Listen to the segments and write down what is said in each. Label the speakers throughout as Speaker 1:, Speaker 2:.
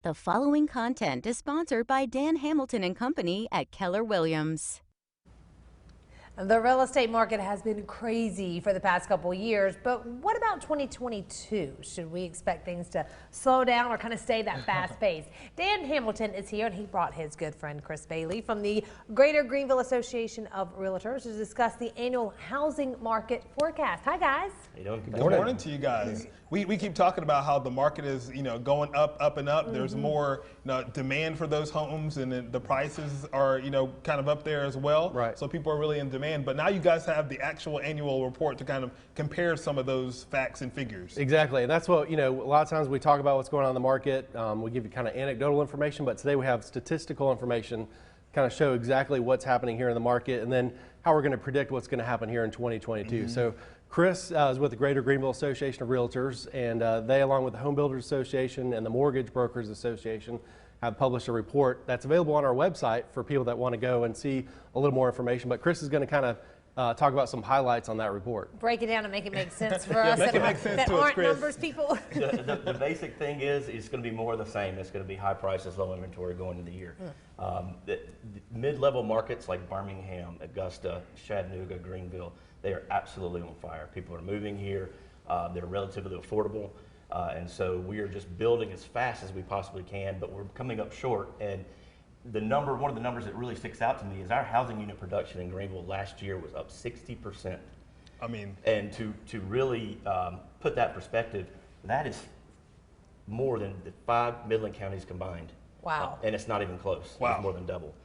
Speaker 1: The following content is sponsored by Dan Hamilton and Company at Keller Williams.
Speaker 2: The real estate market has been crazy for the past couple of years, but what about 2022? Should we expect things to slow down or kind of stay that fast pace? Dan Hamilton is here, and he brought his good friend Chris Bailey from the Greater Greenville Association of Realtors to discuss the annual housing market forecast. Hi, guys.
Speaker 3: How you doing?
Speaker 4: Good morning to you guys. We keep talking about how the market is, going up and up. There's more, demand for those homes, and the prices are, kind of up there as well.
Speaker 3: Right.
Speaker 4: So people are really in demand. But now you guys have the actual annual report to kind of compare some of those facts and figures.
Speaker 3: Exactly. And that's what, a lot of times we talk about what's going on in the market. We give you kind of anecdotal information, but today we have statistical information, kind of show exactly what's happening here in the market, and then how we're going to predict what's going to happen here in 2022. So Chris is with the Greater Greenville Association of Realtors, and they, along with the Home Builders Association and the Mortgage Brokers Association, have published a report that's available on our website for people that want to go and see a little more information. But Chris is going to kind of talk about some highlights on that report.
Speaker 2: Break it down and make it make sense for us
Speaker 4: make it make sense
Speaker 2: that
Speaker 4: to us,
Speaker 2: aren't
Speaker 4: Chris.
Speaker 2: numbers people.
Speaker 5: The basic thing is it's going to be more of the same. It's going to be high prices, low inventory going into the year. The mid-level markets like Birmingham, Augusta, Chattanooga, Greenville, they are absolutely on fire. People are moving here. They're relatively affordable. And so we are just building as fast as we possibly can, but we're coming up short. And one of the numbers that really sticks out to me is our housing unit production in Greenville last year was up 60%. And to really put that perspective, that is more than the 5 Midland counties combined.
Speaker 2: Wow.
Speaker 5: And it's not even close.
Speaker 4: Wow.
Speaker 5: It's more than double.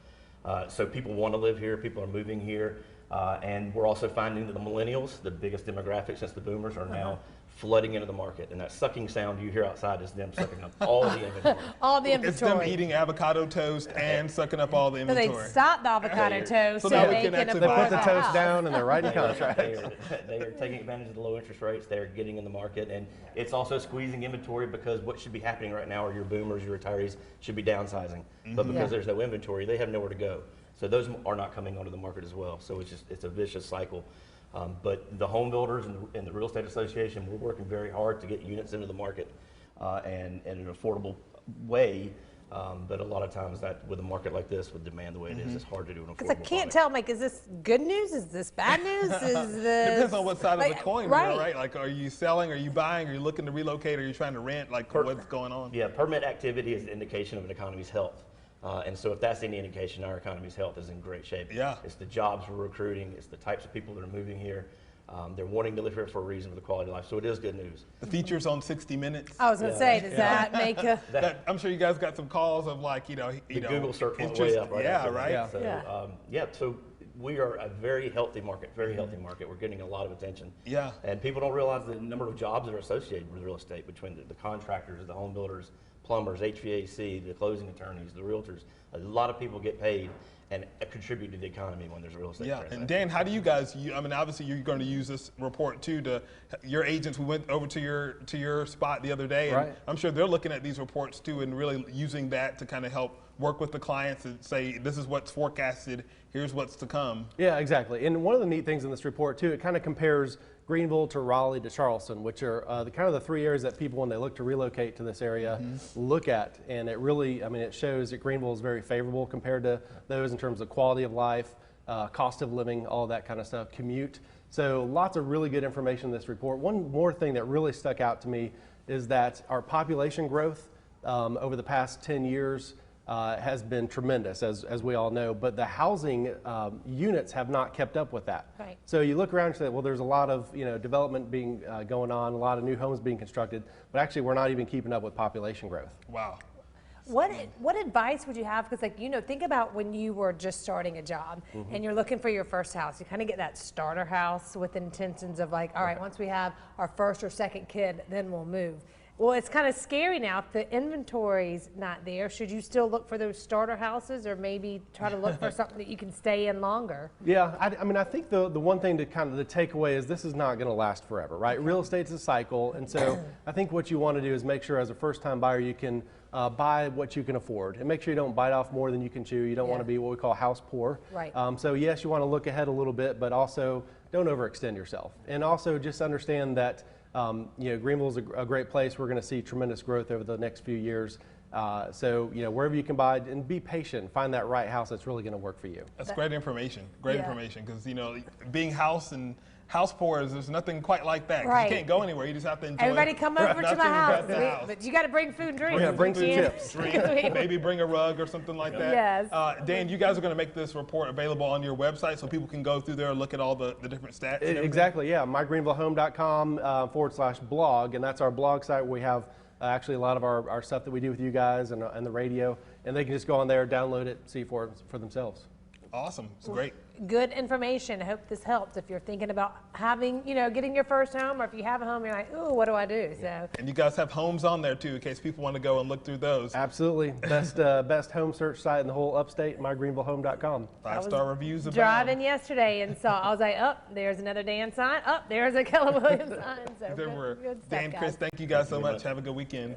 Speaker 5: So people want to live here. People are moving here. And we're also finding that the millennials, the biggest demographic since the boomers, are now flooding into the market, and that sucking sound you hear outside is them sucking up all the inventory.
Speaker 2: All the inventory.
Speaker 4: It's them eating avocado toast and sucking up all the
Speaker 2: So
Speaker 4: inventory.
Speaker 2: they stop the avocado toast
Speaker 4: So
Speaker 2: so
Speaker 4: now we
Speaker 2: they
Speaker 4: can
Speaker 2: can
Speaker 4: actually
Speaker 2: afford
Speaker 4: buy
Speaker 3: Put the
Speaker 2: the
Speaker 3: toast
Speaker 2: house.
Speaker 3: down and they're writing contracts.
Speaker 5: They are taking advantage of the low interest rates. They're getting in the market, and it's also squeezing inventory because what should be happening right now are your boomers, your retirees should be downsizing. But because there's no inventory, they have nowhere to go. So those are not coming onto the market as well. So it's a vicious cycle. But the home builders and the Real Estate Association, we're working very hard to get units into the market and in an affordable way. But a lot of times that with a market like this, with demand the way it is, it's hard to do an affordable
Speaker 2: Because I can't
Speaker 5: product.
Speaker 2: tell, Mike, is this good news? Is this bad news? Is this...
Speaker 4: Depends on what side of the coin
Speaker 2: right.
Speaker 4: you're, right? Like, are you selling? Are you buying? Are you looking to relocate? Are you trying to rent? Like, what's going on?
Speaker 5: Yeah, permit activity is an indication of an economy's health. And so if that's any indication, our economy's health is in great shape.
Speaker 4: Yeah.
Speaker 5: It's the jobs we're recruiting. It's the types of people that are moving here. They're wanting to live here for a reason, for the quality of life. So it is good news.
Speaker 4: The features on 60 Minutes.
Speaker 2: I was going to say, does that make a...
Speaker 4: I'm sure you guys got some calls of like,
Speaker 5: The Google search went way
Speaker 4: interest.
Speaker 5: up right
Speaker 4: Yeah,
Speaker 5: after
Speaker 4: right.
Speaker 5: that. So, so we are a very healthy market, very healthy market. We're getting a lot of attention.
Speaker 4: Yeah.
Speaker 5: And people don't realize the number of jobs that are associated with real estate between the contractors, the home builders, plumbers, HVAC, the closing attorneys, the realtors. A lot of people get paid and contribute to the economy when there's a real estate transaction.
Speaker 4: And Dan, how do you guys, obviously you're going to use this report too to your agents. We went over to your spot the other day, and
Speaker 3: Right.
Speaker 4: I'm sure they're looking at these reports too and really using that to kind of help work with the clients and say, this is what's forecasted, here's what's to come.
Speaker 3: Yeah, exactly. And one of the neat things in this report too, it kind of compares Greenville to Raleigh to Charleston, which are kind of the three areas that people, when they look to relocate to this area, look at. And it really, it shows that Greenville is very favorable compared to those in terms of quality of life, cost of living, all that kind of stuff, commute. So lots of really good information in this report. One more thing that really stuck out to me is that our population growth over the past 10 years has been tremendous, as we all know, but the housing units have not kept up with that.
Speaker 2: Right.
Speaker 3: So you look around and say, well, there's a lot of development being going on, a lot of new homes being constructed, but actually we're not even keeping up with population growth.
Speaker 4: Wow.
Speaker 2: What advice would you have? Because think about when you were just starting a job and you're looking for your first house. You kind of get that starter house with intentions of like, all right, once we have our first or second kid, then we'll move. Well, it's kind of scary now if the inventory's not there. Should you still look for those starter houses, or maybe try to look for something that you can stay in longer?
Speaker 3: Yeah, I think the one thing to kind of the takeaway is this is not going to last forever, right? Real estate's a cycle, and so I think what you want to do is make sure as a first-time buyer you can buy what you can afford, and make sure you don't bite off more than you can chew. You don't want to be what we call house poor.
Speaker 2: Right.
Speaker 3: So yes, you want to look ahead a little bit, but also don't overextend yourself, and also just understand that Greenville is a great place. We're going to see tremendous growth over the next few years. So, wherever you can buy, and be patient, find that right house that's really going to work for you.
Speaker 4: That's great information. Great
Speaker 2: Yeah.
Speaker 4: information, because being house poor, there's nothing quite like that. 'Cause
Speaker 2: Right.
Speaker 4: You can't go anywhere. You just have to enjoy.
Speaker 2: Everybody come over to
Speaker 4: nothing
Speaker 2: my house,
Speaker 4: but the house.
Speaker 2: but you got to bring food and drink.
Speaker 3: Yeah, bring some
Speaker 2: You can't-
Speaker 3: chips.
Speaker 4: Maybe bring a rug or something like that.
Speaker 2: Yes.
Speaker 4: Dan, you guys are going to make this report available on your website so people can go through there and look at all the different stats. and everything?
Speaker 3: Exactly, yeah. mygreenvillehome.com /blog, and that's our blog site where we have actually a lot of our stuff that we do with you guys and the radio, and they can just go on there, download it, see for themselves.
Speaker 4: Awesome. It's great.
Speaker 2: Good information. I hope this helps if you're thinking about having, getting your first home, or if you have a home, you're like, ooh, what do I do? So.
Speaker 4: And you guys have homes on there too, in case people want to go and look through those.
Speaker 3: Absolutely. Best home search site in the whole Upstate, mygreenvillehome.com.
Speaker 4: 5-star reviews abound.
Speaker 2: Driving yesterday and saw, I was like, oh, there's another Dan sign. Oh, there's a Keller Williams sign. So
Speaker 4: There
Speaker 2: good,
Speaker 4: were.
Speaker 2: good stuff,
Speaker 4: Dan,
Speaker 2: guys.
Speaker 4: Chris, thank you guys so much. Have a good weekend.